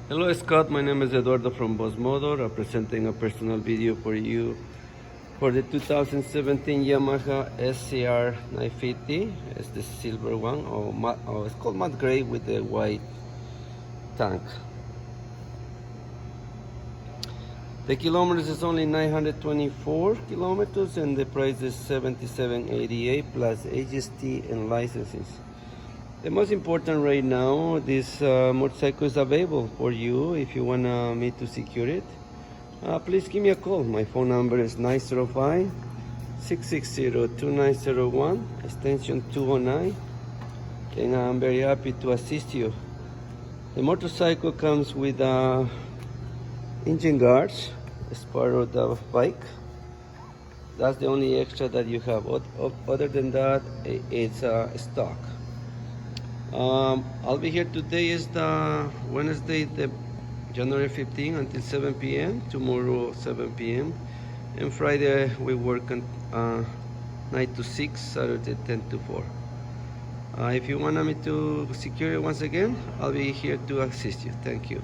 Hello Scott, my name is Eduardo from Boss Motor, presenting a personal video for you for the 2017 Yamaha SCR950. It's the silver one, or it's called matte gray with the white tank. The kilometers is only 924 kilometers and the price is $77.88 plus HST and licenses. The most important right now, this motorcycle is available for you. If you want me to secure it, please give me a call. My phone number is 905-660-2901, extension 209, and I'm very happy to assist you. The motorcycle comes with engine guards as part of the bike. That's the only extra that you have. Other than that, it's stock. I'll be here. Today is the Wednesday, the January 15 until 7 p.m. Tomorrow 7 p.m. and Friday we work on 9 to 6, Saturday 10 to 4. If you want me to secure it once again, I'll be here to assist you. Thank you.